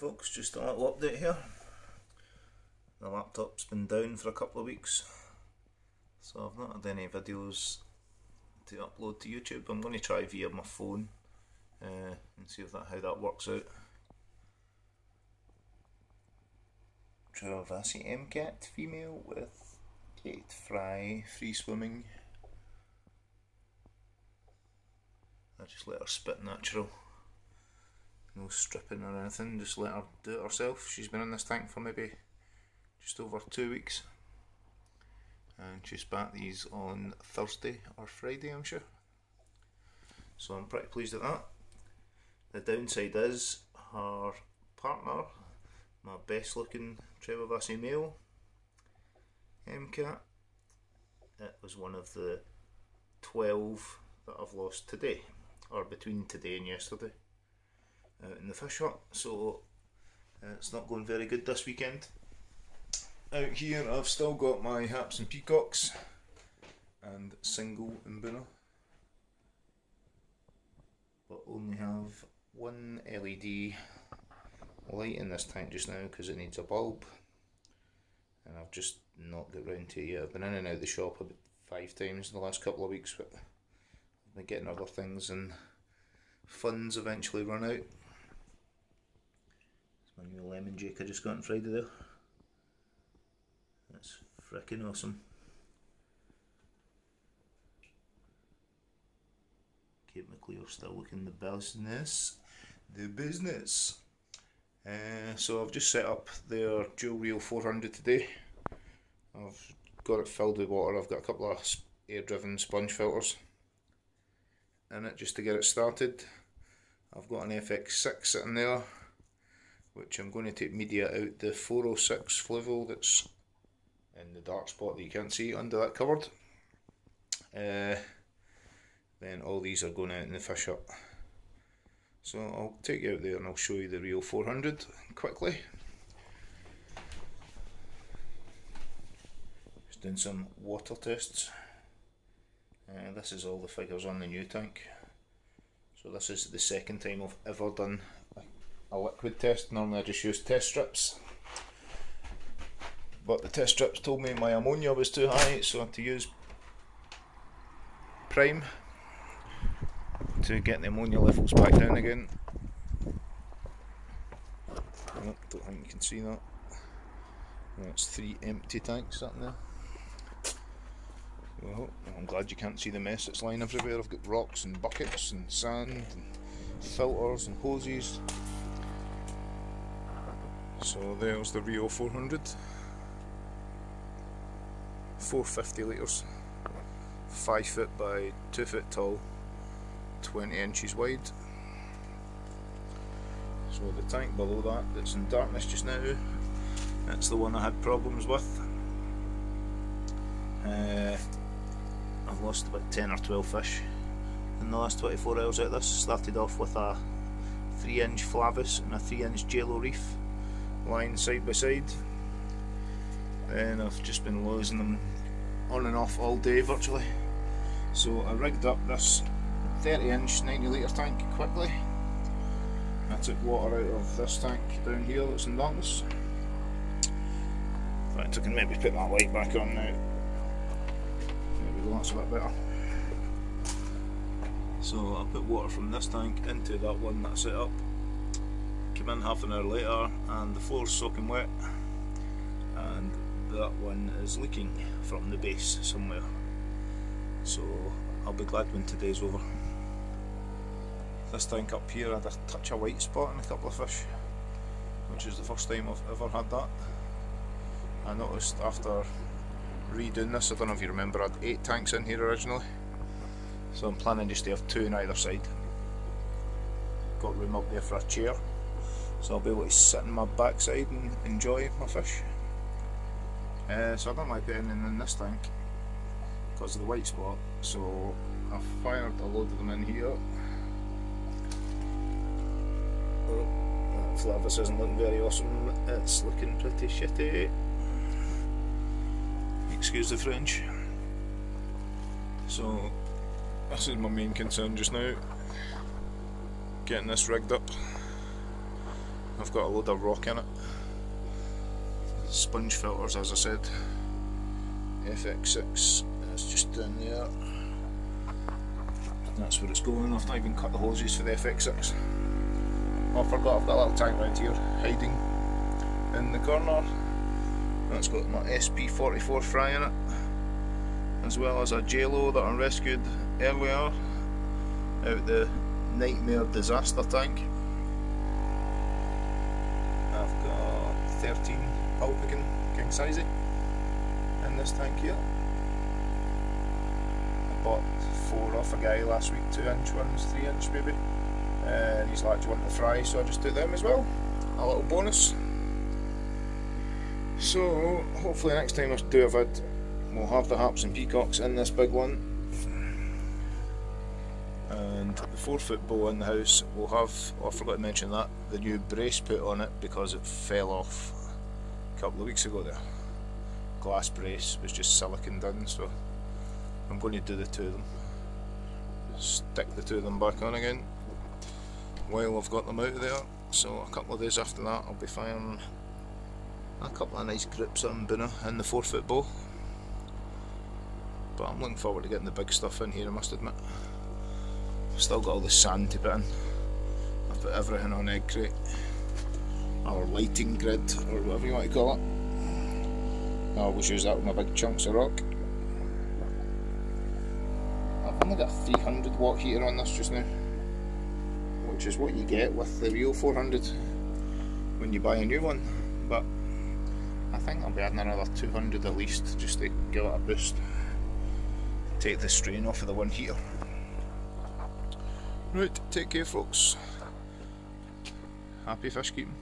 Right folks, just a little update here. The laptop's been down for a couple of weeks, so I've not had any videos to upload to YouTube. I'm going to try via my phone and see if how that works out. Travasi MCAT female with 8 fry, free swimming. I just let her spit natural. No stripping or anything, just let her do it herself. She's been in this tank for maybe just over 2 weeks. And she spat these on Thursday or Friday, I'm sure. So I'm pretty pleased with that. The downside is her partner, my best looking Travasi male MCAT, it was one of the 12 that I've lost today, or between today and yesterday, out in the fish hut. So it's not going very good this weekend. Out here I've still got my haps and peacocks and single Mbuna, but only have one LED light in this tank just now because it needs a bulb, and I've just not got round to it yet. I've been in and out of the shop about 5 times in the last couple of weeks, but I've been getting other things and funds eventually run out. It's my new lemon jake I just got on Friday there. That's frickin' awesome. Cape McClear still looking the business. So I've just set up their dual reel 400 today. I've got it filled with water. I've got a couple of air driven sponge filters in it just to get it started. I've got an FX6 sitting there, which I'm going to take media out the 406 fluval that's in the dark spot that you can't see under that cupboard. Then all these are going out in the fish hut. So I'll take you out there and I'll show you the reel 400 quickly. Just doing some water tests. This is all the figures on the new tank. So this is the second time I've ever done a liquid test. Normally I just use test strips, but the test strips told me my ammonia was too high, so I had to use Prime to get the ammonia levels back down again. Oh, don't think you can see that. That's 3 empty tanks sitting there. Well, I'm glad you can't see the mess that's lying everywhere. I've got rocks and buckets and sand and filters and hoses. So there's the Rio 400. 450 litres, 5 foot by 2 foot tall, 20 inches wide. So the tank below that, that's in darkness just now, that's the one I had problems with. I've lost about 10 or 12 fish in the last 24 hours out of this. Started off with a 3-inch flavus and a 3-inch jello reef lying side by side. Then I've just been losing them on and off all day virtually. So I rigged up this 30-inch 90 litre tank quickly. I took water out of this tank down here that's in darkness. In fact, I can maybe put that light back on now. Maybe that's a bit better. So I put water from this tank into that one that I set up. Came in half an hour later and the floor's soaking wet, and that one is leaking from the base somewhere. So I'll be glad when today's over. This tank up here had a touch of white spot in a couple of fish, which is the first time I've ever had that. I noticed after redoing this, I don't know if you remember, I had 8 tanks in here originally, so I'm planning just to have 2 on either side. Got room up there for a chair, so I'll be able to sit on my backside and enjoy my fish. So I don't like putting in this tank because of the white spot, so I've fired a load of them in here. Oh, that flavus isn't looking very awesome, it's looking pretty shitty. Excuse the French. So this is my main concern just now, getting this rigged up. I've got a load of rock in it. Sponge filters, as I said. FX6, that's just down there. That's where it's going. I've not even cut the hoses for the FX6. Oh, I forgot, I've got a little tank round here hiding in the corner. That's got my SP44 fry in it, as well as a JLO that I rescued earlier out the Nightmare Disaster tank. I've got 13 Alpican king sizey in this tank here. I bought 4 off a guy last week, 2-inch ones, 3-inch maybe, and he's like, do you want the fry? So I just took them as well, a little bonus. So hopefully next time I do a vid, we'll have the harps and peacocks in this big one, and the 4-foot bow in the house will have, oh, I forgot to mention that, the new brace put on it because it fell off a couple of weeks ago. There, glass brace was just silicon done, so I'm going to do the 2 of them, stick the 2 of them back on again while I've got them out of there. So a couple of days after that I'll be firing a couple of nice grips on Mbuna in the 4-foot bow. But I'm looking forward to getting the big stuff in here, I must admit. I've still got all the sand to put in. I've put everything on egg crate, or lighting grid, or whatever you want to call it. I always use that with my big chunks of rock. I've only got a 300 watt heater on this just now, which is what you get with the real 400 when you buy a new one. But I think I'll be adding another 200 at least, just to give it a boost, take the strain off of the one heater. Right, take care folks, happy fish keeping.